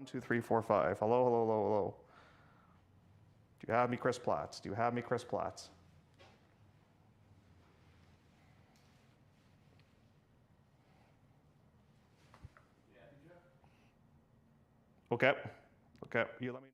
1, 2, 3, 4, 5. Hello, hello, hello, hello. Do you have me, Chris Platts? Do you have me, Chris Platts? Okay. Okay. You let me.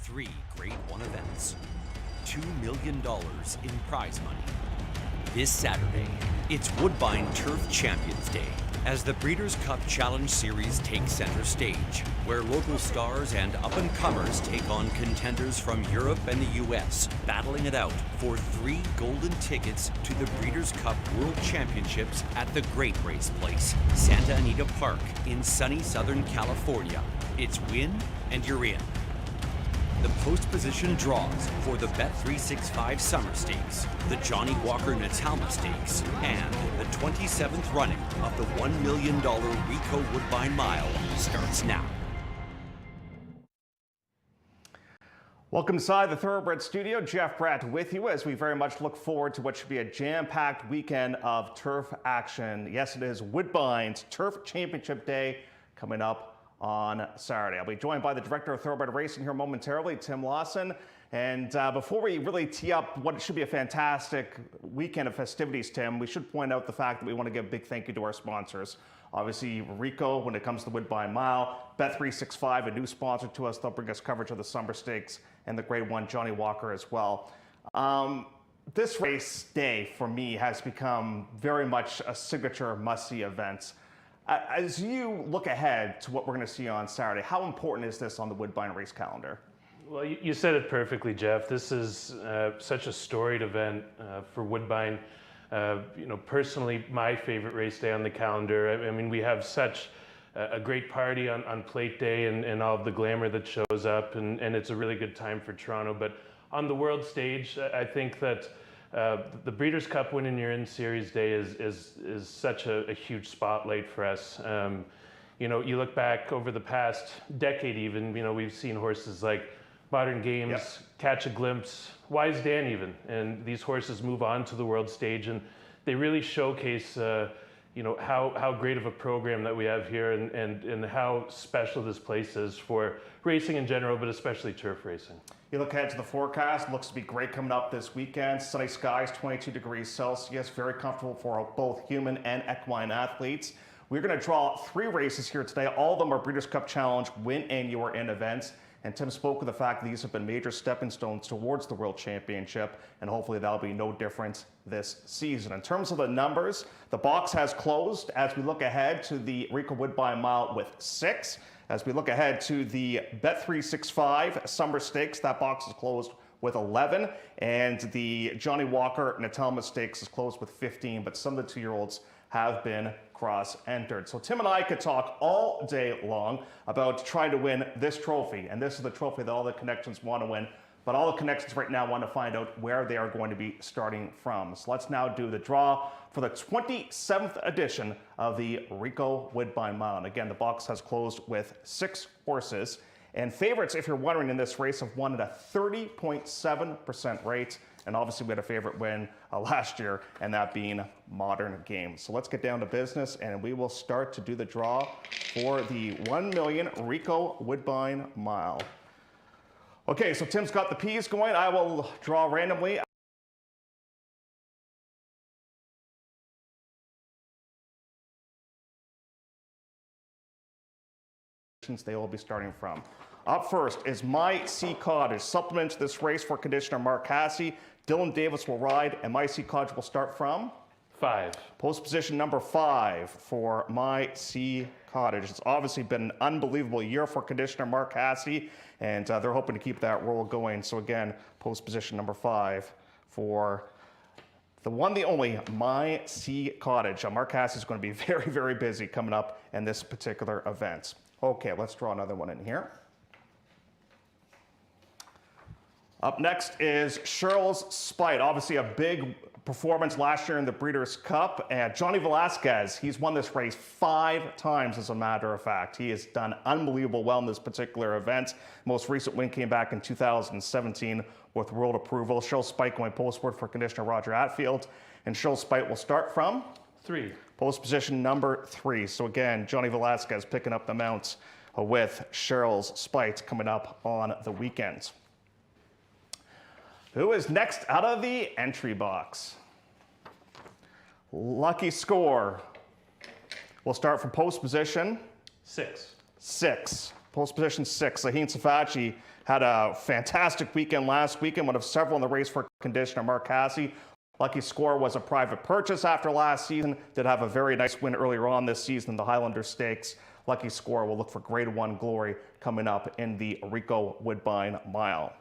Three Grade 1 events, $2 million in prize money. This Saturday, it's Woodbine Turf Champions Day as the Breeders' Cup Challenge Series takes center stage, where local stars and up-and-comers take on contenders from Europe and the US, battling it out for 3 golden tickets to the Breeders' Cup World Championships at the Great Race Place, Santa Anita Park in sunny Southern California. It's win and you're in. The post-position draws for the Bet365 Summer Stakes, the Johnny Walker Natalma Stakes, and the 27th running of the $1 million Rico Woodbine Mile starts now. Welcome inside the Thoroughbred Studio. Jeff Bratt with you as we very much look forward to what should be a jam-packed weekend of turf action. Yes, it is Woodbine's Turf Championship Day coming up on Saturday. I'll be joined by the Director of Thoroughbred Racing here momentarily, Tim Lawson. And before we really tee up what should be a fantastic weekend of festivities, Tim, we should point out the fact that we want to give a big thank you to our sponsors. Obviously, Rico, when it comes to the Woodbine Mile, Bet365, a new sponsor to us. They'll bring us coverage of the Summer Stakes and the Grade 1 Johnny Walker as well. This race day, for me, has become very much a signature must-see event. As you look ahead to what we're going to see on Saturday, how important is this on the Woodbine race calendar? Well, you said it perfectly, Jeff. This is such a storied event for Woodbine. Personally, my favorite race day on the calendar. I mean, we have such a great party on plate day and all of the glamour that shows up, and it's a really good time for Toronto. But on the world stage, I think that the Breeders' Cup Win and You're In Series Day is such a huge spotlight for us. You look back over the past decade even, we've seen horses like Modern Games, yep, Catch a Glimpse, Wise Dan even, and these horses move on to the world stage and they really showcase how great of a program that we have here and how special this place is for racing in general, but especially turf racing. You look ahead to the forecast, looks to be great coming up this weekend. Sunny skies, 22 degrees Celsius, very comfortable for both human and equine athletes. We're going to draw 3 races here today. All of them are Breeders' Cup Challenge Win and You're In events. And Tim spoke of the fact that these have been major stepping stones towards the World Championship, and hopefully that'll be no different this season. In terms of the numbers, the box has closed as we look ahead to the Rico Woodbine Mile with 6. As we look ahead to the Bet365 Summer Stakes, that box is closed with 11, and the Johnny Walker Natalma Stakes is closed with 15, but some of the 2-year-olds have been cross-entered. So Tim and I could talk all day long about trying to win this trophy, and this is the trophy that all the connections want to win but all the connections right now want to find out where they are going to be starting from. So let's now do the draw for the 27th edition of the Rico Woodbine Mile. And again, the box has closed with 6 horses. And favorites, if you're wondering, in this race have won at a 30.7% rate. And obviously we had a favorite win last year, and that being Modern Games. So let's get down to business, and we will start to do the draw for the 1 million Rico Woodbine Mile. Okay, so Tim's got the P's going. I will draw randomly. They will be starting from. Up first is My Sea Cottage. Supplement to this race for conditioner Mark Hasse. Dylan Davis will ride, and My Sea Cottage will start from 5. Post position number 5 for My Sea Cottage. It's obviously been an unbelievable year for conditioner Mark Hasse, and they're hoping to keep that roll going. So again, post position number 5 for the one, the only My Sea Cottage. Mark Hasse is going to be very, very busy coming up in this particular event. Okay, let's draw another one in here. Up next is Cheryl's Spite. Obviously a big performance last year in the Breeders' Cup. And Johnny Velasquez, he's won this race 5 times, as a matter of fact. He has done unbelievable well in this particular event. Most recent win came back in 2017 with world approval. Cheryl's Spite going postward for conditioner Roger Atfield. And Cheryl's Spite will start from 3. Post position number 3. So again, Johnny Velasquez picking up the mount with Cheryl's Spite coming up on the weekend. Who is next out of the entry box? Lucky Score. We'll start from post position 6. Post position 6. Zaheen Safachi had a fantastic weekend last weekend, one of several in the race for conditioner Mark Hasse. Lucky Score was a private purchase after last season. Did have a very nice win earlier on this season in the Highlander Stakes. Lucky Score will look for Grade 1 glory coming up in the Rico Woodbine Mile.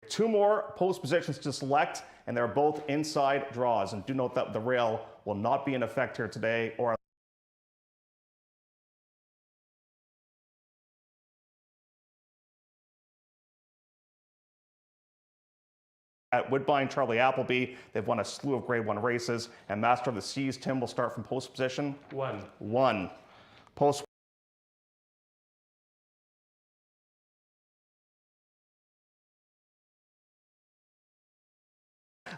Two more post positions to select, and they're both inside draws. And do note that the rail will not be in effect here today or at Woodbine. Charlie Appleby, they've won a slew of Grade 1 races. And Master of the Seas, Tim, will start from post position 1. Post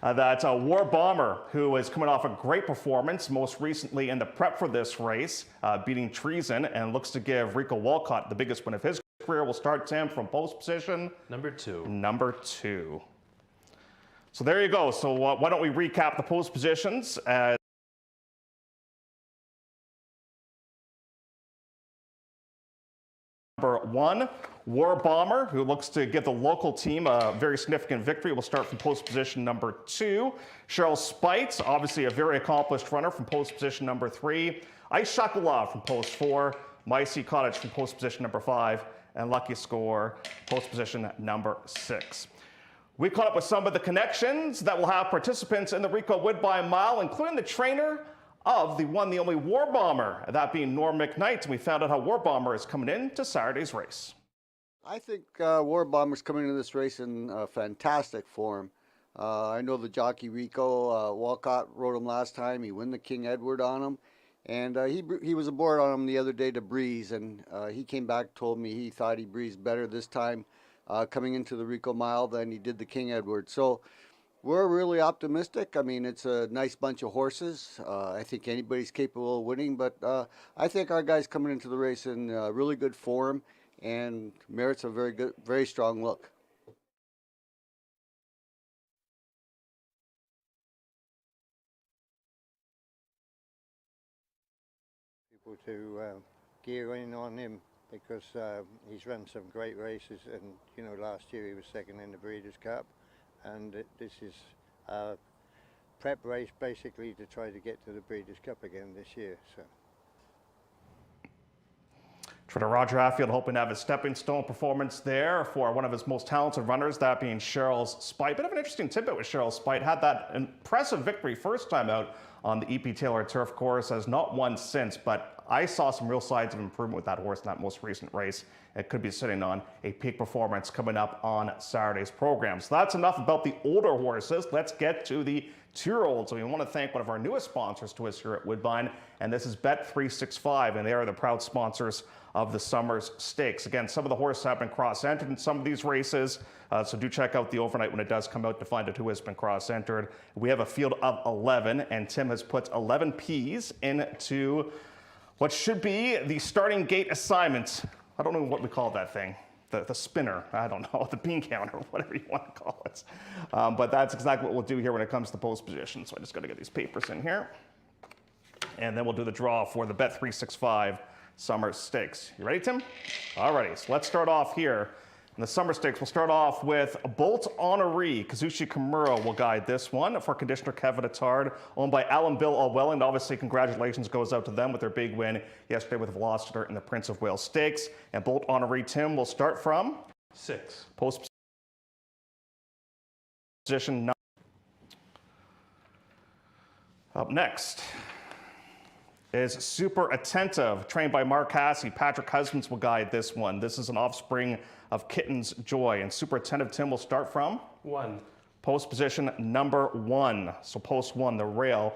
That's War Bomber, who is coming off a great performance, most recently in the prep for this race, beating Treason, and looks to give Rico Walcott the biggest win of his career. Will start, Tim, from post position number 2. So there you go. So why don't we recap the post positions? Number 1, War Bomber, who looks to give the local team a very significant victory, will start from post position number 2. Cheryl's Spite, obviously a very accomplished runner, from post position number 3. Ice Chocolat from post 4. My Sea Cottage from post position number 5. And Lucky Score, post position number 6. We caught up with some of the connections that will have participants in the Rico Woodbine Mile, including the trainer of the one, the only War Bomber, that being Norm McKnight. We found out how War Bomber is coming into Saturday's race. I think War Bomber's coming into this race in fantastic form. I know the jockey Rico Walcott rode him last time. He won the King Edward on him. And he was aboard on him the other day to breeze. And he came back, told me he thought he breezed better this time coming into the Rico Mile than he did the King Edward. So we're really optimistic. I mean, it's a nice bunch of horses. I think anybody's capable of winning, but I think our guy's coming into the race in really good form and merits a very strong look. People to gear in on him because he's run some great races, and last year he was second in the Breeders' Cup. And this is prep race basically to try to get to the Breeders' Cup again this year. So. Trainer Roger Hatfield hoping to have a stepping stone performance there for one of his most talented runners, that being Cheryl's Spite. Bit of an interesting tidbit with Cheryl's Spite. Had that impressive victory first time out on the E.P. Taylor turf course, has not won since, but I saw some real signs of improvement with that horse in that most recent race. It could be sitting on a peak performance coming up on Saturday's program. So that's enough about the older horses. Let's get to the two-year-olds. So we want to thank one of our newest sponsors to us here at Woodbine, and this is Bet365, and they are the proud sponsors of the Summer's Stakes. Again, some of the horses have been cross-entered in some of these races, so do check out the overnight when it does come out to find out who has been cross-entered. We have a field of 11, and Tim has put 11 Ps into what should be the starting gate assignment. I don't know what we call that thing. The spinner, I don't know, the bean counter, whatever you want to call it. But that's exactly what we'll do here when it comes to post position. So I just got to get these papers in here. And then we'll do the draw for the Bet365 Summer Stakes. You ready, Tim? All righty, so let's start off here. In the Summer Stakes, we'll start off with Bolt Honoree. Kazushi Kimura will guide this one for conditioner Kevin Attard, owned by Alan Bill Allwelland. Obviously, congratulations goes out to them with their big win yesterday with Velociter in the Prince of Wales Stakes. And Bolt Honoree, Tim, will start from 6. Post position 9. Up next is Super Attentive, trained by Mark Cassey. Patrick Husbands will guide this one. This is an offspring of Kitten's Joy. And Super Attentive, Tim, will start from 1. post position number 1. So post 1, the rail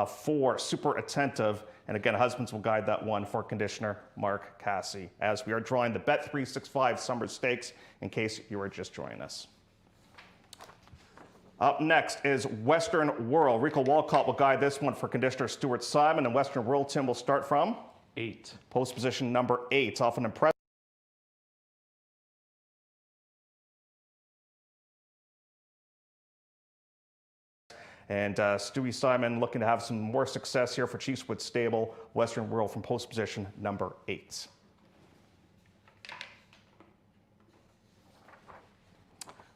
for Super Attentive. And again, Husbands will guide that one for conditioner Mark Cassey, as we are drawing the Bet365 Summer Stakes, in case you are just joining us. Up next is Western World. Rico Walcott will guide this one for conditioner Stuart Simon, and Western World, Tim, will start from 8. post position number 8. Off an impressive and Stewie Simon looking to have some more success here for Chiefswood Stable. Western World from post position number 8.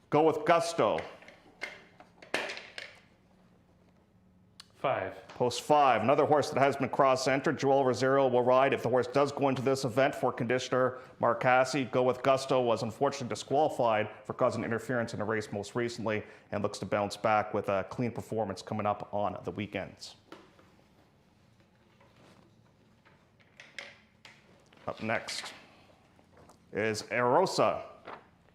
Go with Gusto. 5. Post 5, another horse that has been cross-entered. Joel Rosario will ride if the horse does go into this event for conditioner Mark Cassey. Go with Gusto was unfortunately disqualified for causing interference in a race most recently and looks to bounce back with a clean performance coming up on the weekends. Up next is Erosa.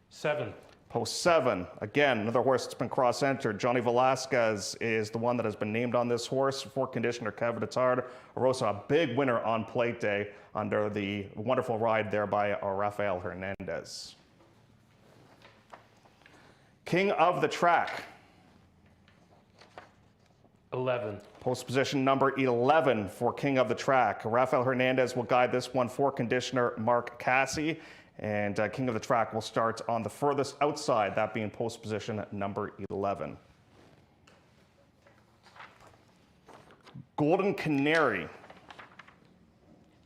7. Post 7, again, another horse that's been cross-entered. Johnny Velasquez is the one that has been named on this horse for conditioner Kevin Attard. Rosa, a big winner on plate day under the wonderful ride there by Rafael Hernandez. King of the Track. 11. Post position number 11 for King of the Track. Rafael Hernandez will guide this one for conditioner Mark Cassey. And King of the Track will start on the furthest outside, that being post position number 11. Golden Canary.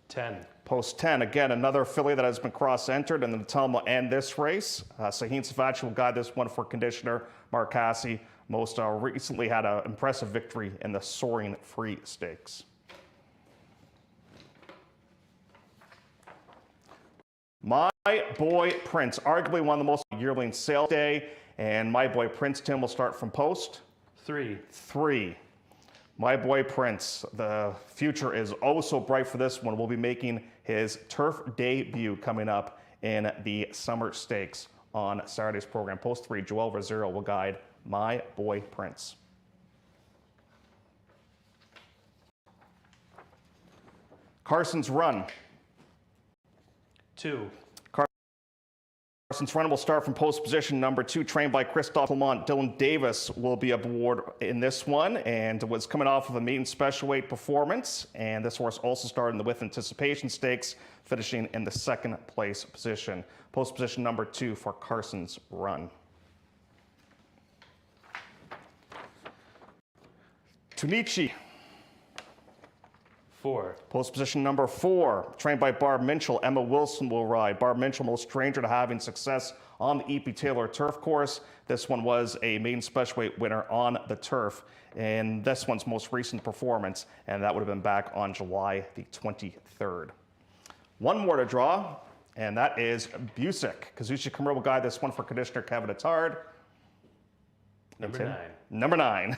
10. Post 10, again, another filly that has been cross-entered in the Natalma and this race. Sahin Savachi will guide this one for conditioner Mark Cassey. Most recently had an impressive victory in the Soaring Free Stakes. My Boy Prince, arguably one of the most yearling sale day, and My Boy Prince, Tim, will start from post 3. 3. My Boy Prince, the future is oh so bright for this one. Will be making his turf debut coming up in the Summer Stakes on Saturday's program. Post 3, Joel Rosario will guide My Boy Prince. Carson's Run. 2. Carson's Run will start from post position number 2, trained by Christophe Lamont. Dylan Davis will be aboard in this one and was coming off of a maiden special weight performance. And this horse also started in the With Anticipation Stakes, finishing in the 2nd place position. Post position number 2 for Carson's Run. Tunichi. 4. Post position number 4, trained by Barb Minchell. Emma Wilson will ride. Barb Minchell, most stranger to having success on the E.P. Taylor turf course. This one was a maiden special weight winner on the turf in this one's most recent performance, and that would have been back on July the 23rd. One more to draw, and that is Busick. Kazushi Kimura will guide this one for conditioner Kevin Attard. Number 9. Number 9.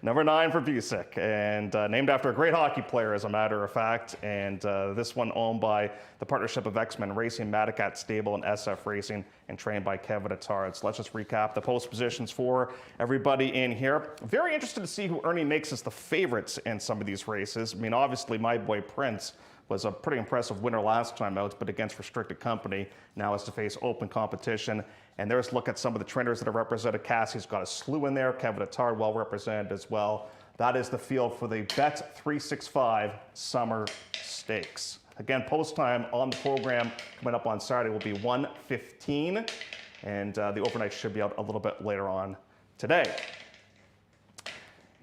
Number 9 for Busick, and named after a great hockey player, as a matter of fact. And this one owned by the partnership of X-Men Racing, Madacat Stable, and SF Racing, and trained by Kevin Attard. So let's just recap the post positions for everybody in here. Very interested to see who Ernie makes as the favorites in some of these races. I mean, obviously, my boy Prince was a pretty impressive winner last time out, but against restricted company, now has to face open competition. And there's a look at some of the trainers that have represented. Cassie's got a slew in there. Kevin Attard well represented as well. That is the field for the Bet 365 Summer Stakes. Again, post time on the program coming up on Saturday will be 1:15, and the overnight should be out a little bit later on today.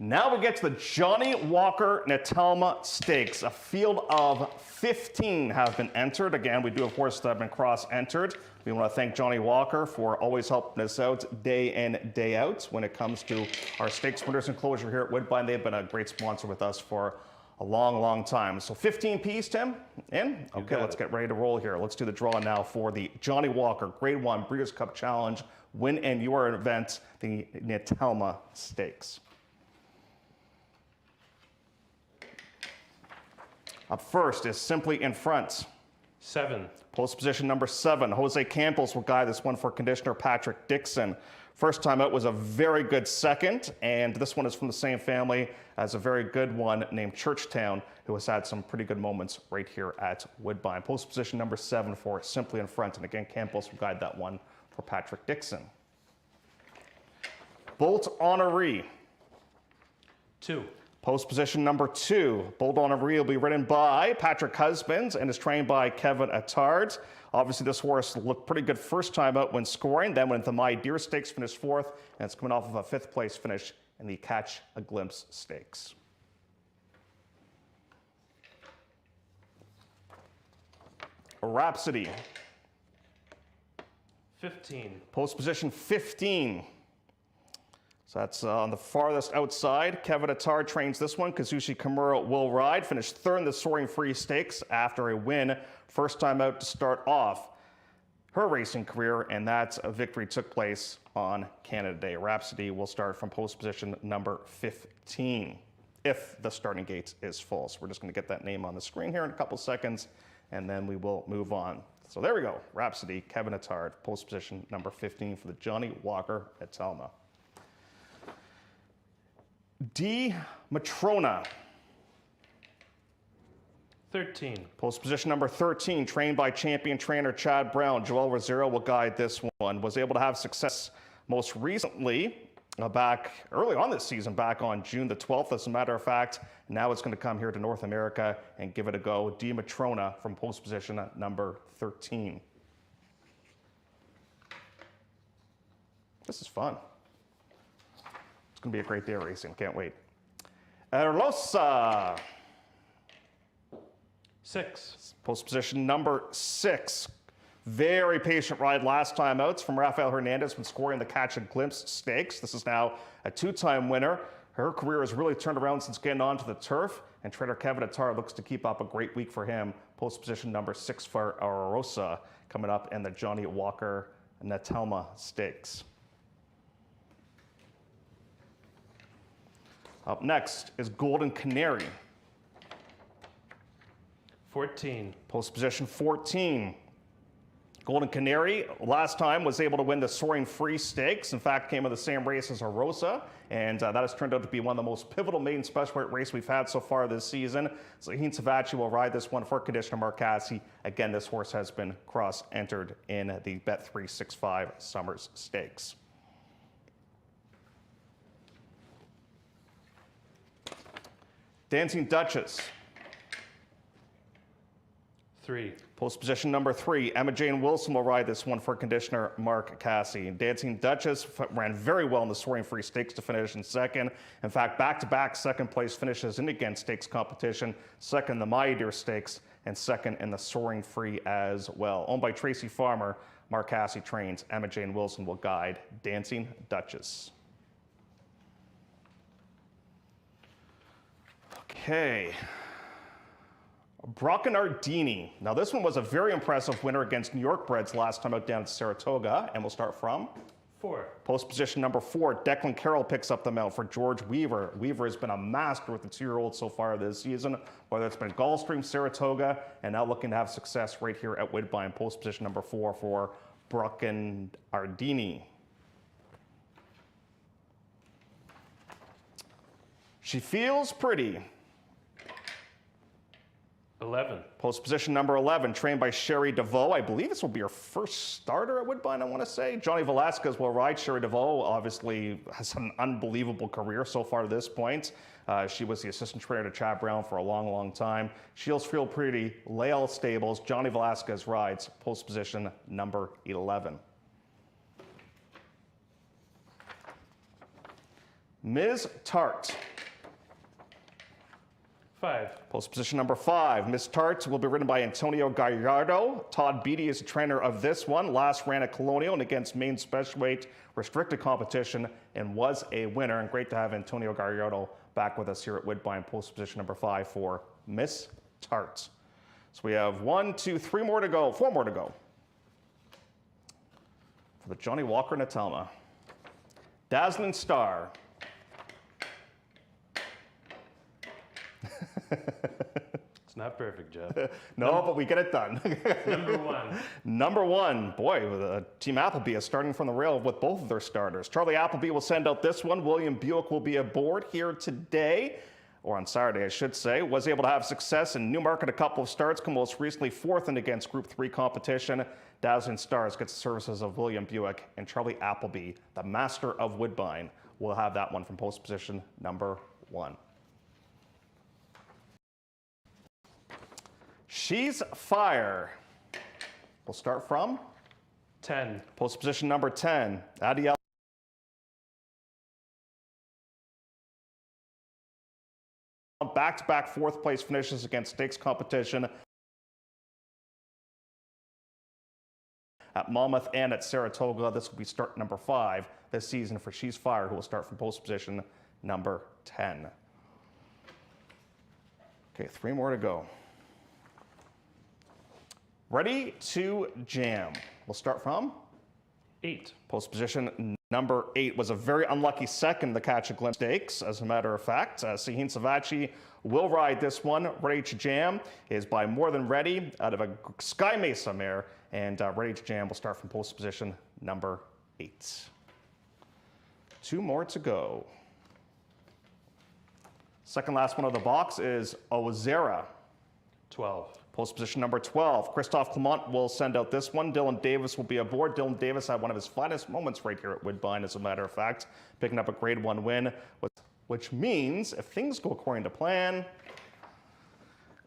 Now we get to the Johnny Walker Natalma Stakes. A field of 15 have been entered. Again, we do, of course, have been cross-entered. We want to thank Johnny Walker for always helping us out day in, day out when it comes to our stakes winners enclosure here at Woodbine. They've been a great sponsor with us for a long, long time. So 15 Ps, Tim, in? Okay, let's get ready to roll here. Let's do the draw now for the Johnny Walker Grade 1 Breeders' Cup Challenge Win in Your Event, the Natalma Stakes. Up first is Simply in Front. 7. Post position number 7. Jose Campos will guide this one for conditioner Patrick Dixon. First time out was a very good second, and this one is from the same family as a very good one named Churchtown, who has had some pretty good moments right here at Woodbine. Post position number 7 for Simply in Front, and again, Campos will guide that one for Patrick Dixon. Bolt Honoree. 2. Post position number 2, Bold Honoree will be ridden by Patrick Husbands and is trained by Kevin Attard. Obviously, this horse looked pretty good first time out when scoring, then went to the My Deer Stakes, finished 4th, and it's coming off of a 5th place finish in the Catch a Glimpse Stakes. Rhapsody. 15. Post position 15. So that's on the farthest outside. Kevin Attard trains this one. Kazushi Kimura will ride. Finished 3rd in the Soaring Free Stakes after a win. First time out to start off her racing career, and that victory took place on Canada Day. Rhapsody will start from post position number 15 if the starting gate is full. So we're just going to get that name on the screen here in a couple seconds, and then we will move on. So there we go. Rhapsody, Kevin Attard, post position number 15 for the Johnny Walker Natalma. D. Matrona. 13. Post position number 13, trained by champion trainer Chad Brown. Joel Rosero will guide this one. Was able to have success most recently back early on this season, back on June the 12th, as a matter of fact. Now it's going to come here to North America and give it a go. D. Matrona from post position number 13. This is fun. It's going to be a great day of racing. Can't wait. Hermosa. 6. Post position number 6. Very patient ride last time out. It's from Rafael Hernandez when scoring the Catch a Glimpse Stakes. This is now a 2-time winner. Her career has really turned around since getting onto the turf, and trainer Kevin Attard looks to keep up a great week for him. Post position number 6 for Hermosa coming up in the Johnny Walker Natalma Stakes. Up next is Golden Canary. 14. Post position 14. Golden Canary last time was able to win the Soaring Free Stakes. In fact, came in the same race as Arosa, and that has turned out to be one of the most pivotal maiden special weight race we've had so far this season. Zaheen Savachi will ride this one for conditioner Mark Cassie. Again, this horse has been cross-entered in the Bet 365 Summers Stakes. Dancing Duchess. 3. Post position number 3, Emma Jane Wilson will ride this one for conditioner Mark Cassie. Dancing Duchess ran very well in the Soaring Free Stakes to finish in 2nd. In fact, back-to-back second place finishes in again stakes competition, 2nd in the My Deer Stakes, and 2nd in the Soaring Free as well. Owned by Tracy Farmer, Mark Cassidy trains. Emma Jane Wilson will guide Dancing Duchess. Okay. Ardini. Now this one was a very impressive winner against New York breds last time out down at Saratoga, and we'll start from 4. post position number 4. Declan Carroll picks up the mount for George Weaver. Weaver has been a master with the 2-year-old so far this season, whether it's been Gulfstream, Saratoga, and now looking to have success right here at Woodbine. Post position number 4 for Ardini. She feels pretty. 11. Post position number 11, trained by Sherry DeVoe. I believe this will be her first starter at Woodbine, I want to say. Johnny Velasquez will ride. Sherry DeVoe obviously has had an unbelievable career so far to this point. She was the assistant trainer to Chad Brown for a long, long time. She'll feel pretty. Lael Stables. Johnny Velasquez rides. Post position number 11. Ms. Tart. 5. Post position number 5. Miss Tart will be ridden by Antonio Gallardo. Todd Beatty is the trainer of this one. Last ran at Colonial and against Maine Specialweight restricted competition and was a winner. And great to have Antonio Gallardo back with us here at Woodbine. Post position number 5 for Miss Tart. So we have 1, 2, 3 more to go. 4 more to go for the Johnny Walker Natalma. Dazzling Star. It's not perfect, Jeff. No, but we get it done. Number 1. Number 1, boy, Team Appleby is starting from the rail with both of their starters. Charlie Appleby will send out this one. William Buick will be aboard here today, or on Saturday, I should say. Was able to have success in Newmarket, a couple of starts, come most recently 4th in against Group 3 competition. Dazzling Stars gets the services of William Buick, and Charlie Appleby, the master of Woodbine, will have that one from post position number 1. She's Fire. We'll start from 10. post position number 10. Adiel. Back-to-back 4th place finishes against stakes competition at Monmouth and at Saratoga. This will be start number 5 this season for She's Fire, who will start from post position number 10. Okay, 3 more to go. Ready to Jam. We'll start from 8. post position number 8 was a very unlucky second in the Catch a Glimpse Stakes, as a matter of fact. Sahin Savachi will ride this one. Ready to Jam is by More Than Ready out of a Sky Mesa mare, and Ready to Jam will start from post position number 8. 2 more to go. Second last one of the box is Ozera. 12. Post position number 12. Christophe Clement will send out this one. Dylan Davis will be aboard. Dylan Davis had one of his finest moments right here at Woodbine, as a matter of fact, picking up a grade 1 win, which means if things go according to plan,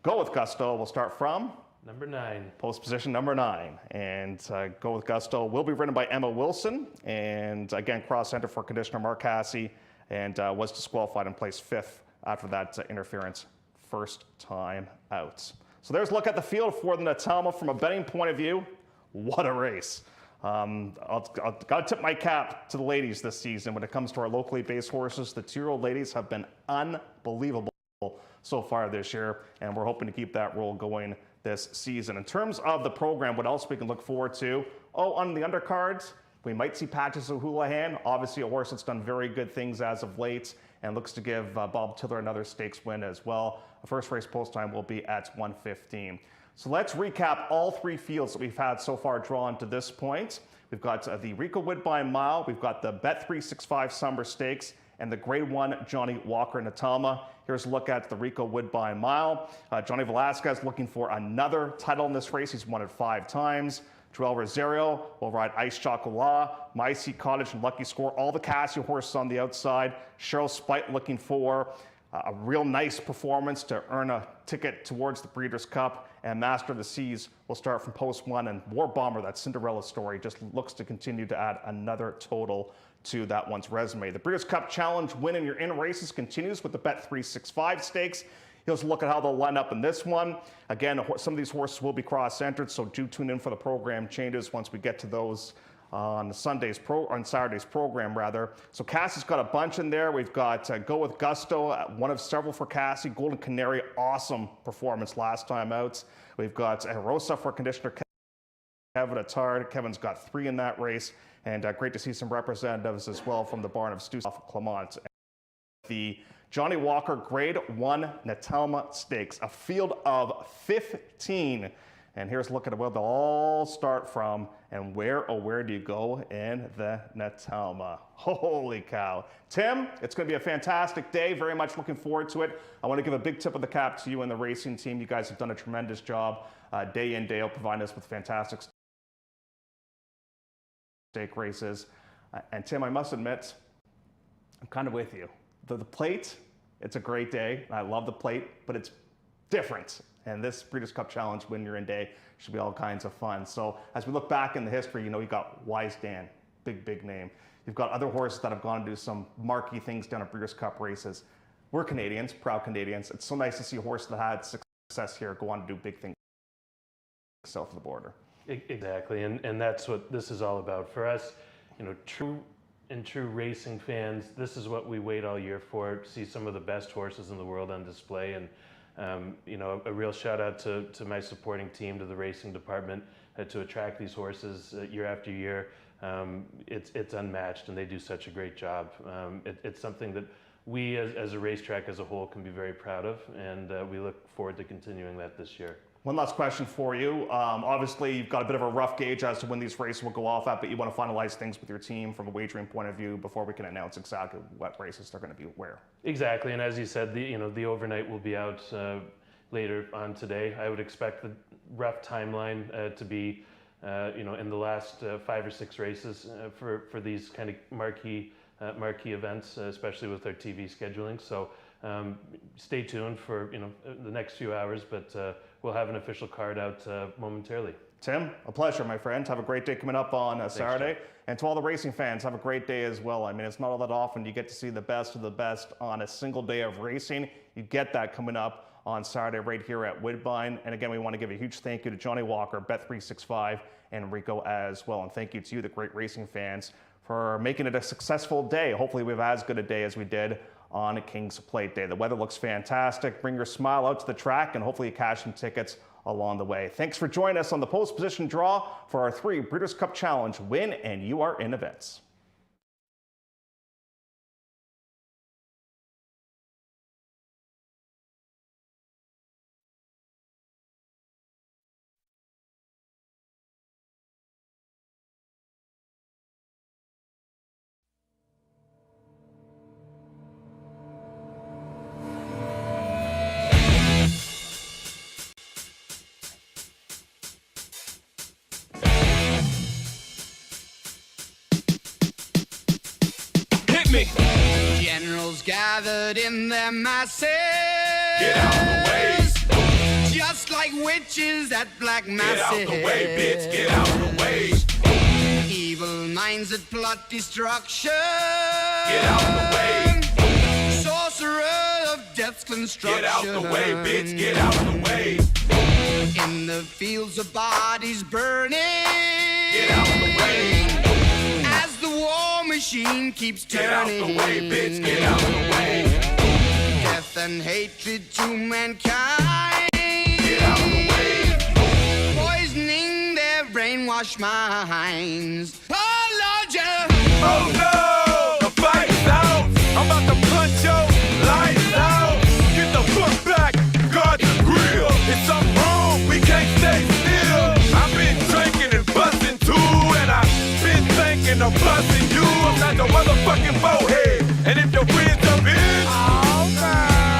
Go with Gusto. We'll start from number 9. Post position number 9. And Go with Gusto will be ridden by Emma Wilson. And again, cross center for conditioner Mark Cassidy, and was disqualified and placed 5th after that interference first time out. So there's a look at the field for the Natalma from a betting point of view. What a race. I've got to tip my cap to the ladies this season when it comes to our locally based horses. The 2-year-old ladies have been unbelievable so far this year, and we're hoping to keep that roll going this season. In terms of the program, what else we can look forward to? Oh, on the undercards, we might see Patches O'Houlihan, obviously a horse that's done very good things as of late and looks to give Bob Tiller another stakes win as well. The first race post time will be at 1:15. So let's recap all 3 fields that we've had so far drawn to this point. We've got the Rico Woodbine Mile, we've got the Bet365 Summer Stakes, and the Grade 1 Johnny Walker Natalma. Here's a look at the Rico Woodbine Mile. Johnny Velasquez looking for another title in this race. He's won it 5 times. Joel Rosario will ride Ice Chocolat, My Seat Cottage, and Lucky Score. All the Casio horses on the outside. Cheryl Spite looking for a real nice performance to earn a ticket towards the Breeders' Cup. And Master of the Seas will start from post 1. And War Bomber, that Cinderella story, just looks to continue to add another total to that one's resume. The Breeders' Cup Challenge win in your in races continues with the Bet365 Stakes. Here's a look at how they'll line up in this one. Again, some of these horses will be cross-entered, so do tune in for the program changes once we get to those on Saturday's program rather. So Cassie's got a bunch in there. We've got Go With Gusto, one of several for Cassie. Golden Canary, awesome performance last time out. We've got Rosa for conditioner Kevin Attard. Kevin's got 3 in that race, and great to see some representatives as well from the barn of Stu Clement. The Johnny Walker Grade 1 Natalma Stakes, a field of 15. And here's a look at where they'll all start from and where do you go in the Natalma. Holy cow. Tim, it's going to be a fantastic day. Very much looking forward to it. I want to give a big tip of the cap to you and the racing team. You guys have done a tremendous job day in, day out, providing us with fantastic stake races. And Tim, I must admit, I'm kind of with you. The plate, it's a great day. I love the plate, but it's different. And this Breeders' Cup Challenge win your in day should be all kinds of fun. So as we look back in the history, you know, you've got Wise Dan, big name. You've got other horses that have gone to do some marquee things down at Breeders' Cup races. We're Canadians, proud Canadians. It's so nice to see a horse that had success here go on to do big things south of the border. Exactly, and that's what this is all about. For us, you know, true racing fans, this is what we wait all year for, see some of the best horses in the world on display. And you know, a real shout out to my supporting team, to the racing department, to attract these horses year after year. It's unmatched, and they do such a great job. It's something that we as a racetrack as a whole can be very proud of, and we look forward to continuing that this year. One last question for you. Obviously, you've got a bit of a rough gauge as to when these races will go off at, but you want to finalize things with your team from a wagering point of view before we can announce exactly what races they're going to be where. Exactly, and as you said, the overnight will be out later on today. I would expect the rough timeline to be, you know, in the last 5 or 6 races for these kind of marquee events, especially with our TV scheduling. So stay tuned for, you know, the next few hours, but we'll have an official card out momentarily. Tim, a pleasure, my friend. Have a great day coming up on Saturday. Jeff. And to all the racing fans, have a great day as well. I mean, it's not all that often you get to see the best of the best on a single day of racing. You get that coming up on Saturday right here at Woodbine. And again, we want to give a huge thank you to Johnny Walker, Bet365, and Rico as well. And thank you to you, the great racing fans, for making it a successful day. Hopefully we have as good a day as we did on King's Plate Day. The weather looks fantastic. Bring your smile out to the track, and hopefully you cash some tickets along the way. Thanks for joining us on the post position draw for our 3 Breeders' Cup Challenge win, and you are in events. Generals gathered in their masses. Get out the way. Just like witches at black masses. Get out the way, bitch. Get out the way. Evil minds that plot destruction. Get out the way. Sorcerer of death's construction. Get out the way, bitch. Get out the way. In the fields of bodies burning. Get out the way. As the war machine keeps turning. Get out the way, bitch. Get out the way. Death and hatred to mankind. Get out the way. Poisoning their brainwashed minds. Oh, Lord, yeah. Oh no, the fight's out. I'm about to punch your lights out. Get the fuck back, guard the grill. It's something wrong, we can't stay still. I've been drinking and busting too, and I've been thinking of busting you. I'm not the motherfucking bowhead, and if your friends are in,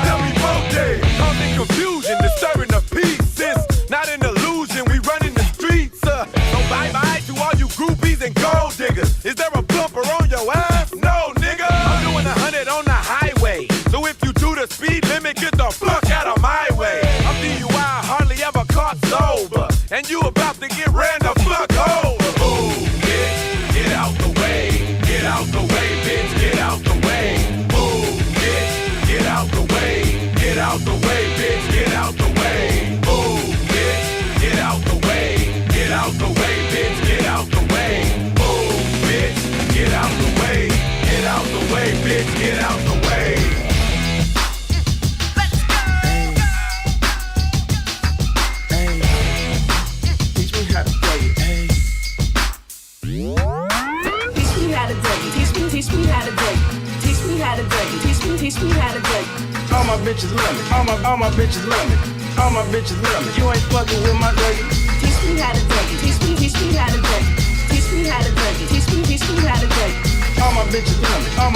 tell me both days. Causing confusion, disturbing the peace. It's not an illusion, we running the streets. So bye-bye to all you groupies and gold diggers. Is there a bumper on your ass? No, nigga. I'm doing 100 on the highway. So if you do the speed limit, get the fuck out of my way. I'm DUI, hardly ever caught sober. And you about to get ran the fuck over. Ooh, bitch, get out the way. Get out the way, bitch, get out the way. Ooh, bitch, get out the way. Get out the way, bitch. bitch, get out the way. Teach me how to play it, hey. Teach me how to play it. Teach me how to play it. Teach me how to play it. Teach me how to play it. All my bitches love me. All my bitches love me. All my bitches love me. You ain't fucking with my lady. Teach me how to play it. Teach me how to play it. Teach me how to play it. Teach me how to play it. All my bitches love me. All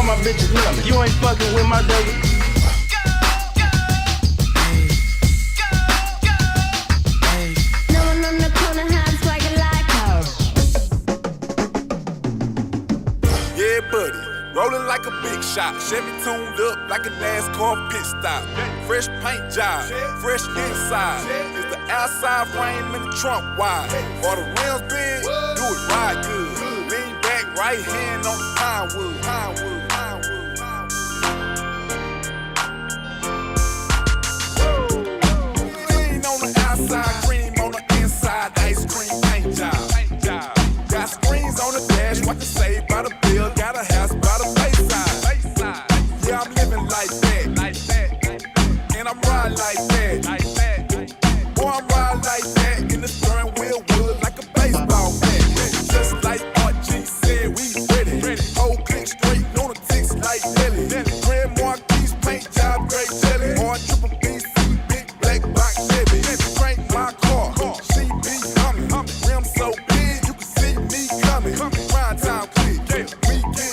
my bitches love me. You ain't fucking with my lady. No one on the corner has swagger like her. Yeah, buddy, rolling like a big shot. Chevy tuned up like a NASCAR pit stop. Fresh paint job, fresh inside. Is the outside frame in the trunk wide? Or the rims big? Do it right good. Lean back, right hand on the pine wood. Lean on the outside, cream on the inside. Ice cream paint job. Got screens on the dash, what to say by the bill. Got a house by the bayside. Yeah, I'm living like that. And I'm riding like that. Boy, I'm riding like that. In the steering wheel wood like a baseball bat. Just like RG said, we ready. Whole click straight, lunatics like Nelly. Grand Marquis paint job, great jelly. Or triple BC, big black box Chevy. Crank my car, she be humming. Rim so big, you can see me coming. Prime time click, we get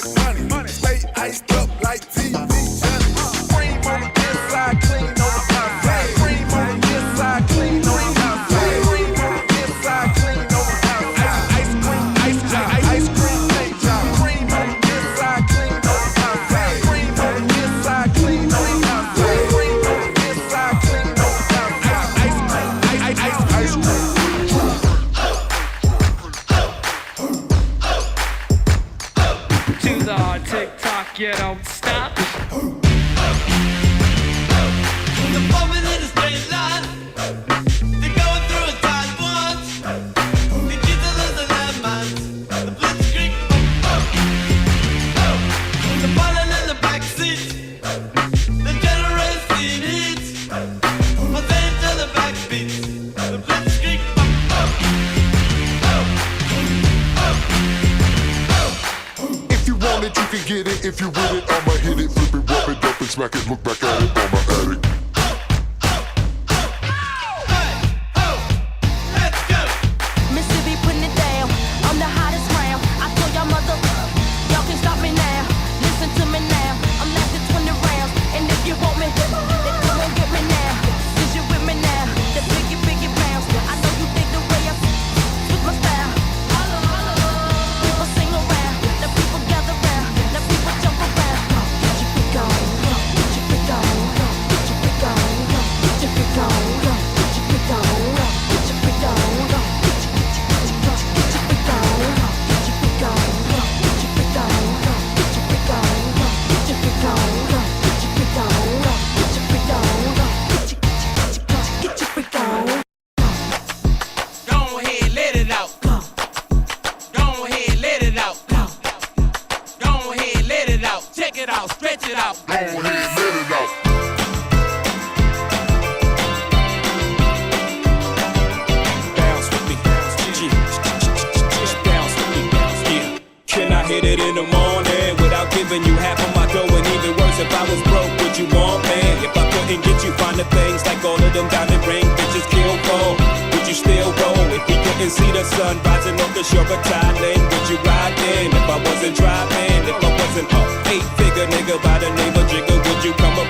money. Stay iced up like TV Johnny. Cream on the inside, clean on the outside. Cream on the inside, clean on the outside. Cream on the inside, clean on the outside. Ice cream paint job. Cream on the inside, clean on the outside. Cream on the inside, clean on the outside. Cream on the inside, clean on the outside. Ice cream. To the hard tick-tock, you don't stop. The moment in a straight line, they're going through a tight once. The kids are losing their minds. The blitzkrieg, the ballin' in the backseat. The generous scene hits. I'll send to the backbeat. The blitzkrieg, If you want it, you can get it. If you with it, I'ma hit it, flip it, rub it up and smack it. Look back at it on my attic. let's go. Mississippi putting it down. I'm the hottest round. I told y'all mother, y'all can stop me now. Listen to me now. I'm lasting 20 rounds. And if you want me, then come and get me now. Cause you with me now. The biggie bounce. I know you think the way I switch my style. People sing around. The people gather round. The people jump around. Get your freak on. Get your freak on. Get your freak on. Get your freak on. Get your freak on. Get your freak on. Go ahead, let it out. Go ahead, let it out. Go ahead, let it out. Check it out, stretch it out. Go ahead, let it out. Bounce with me. Bounce with me. Yeah. Can I hit it in the morning without giving you half of my dough? And even worse, if I was broke, would you want me? If I couldn't get you finer things like all of them diamond ring bitches kill for, would you still roll? If we couldn't see the sun rising off the shore of Thailand, would you ride in? If I wasn't driving, if I wasn't a 8-figure nigga by the name of Jigga, would you come up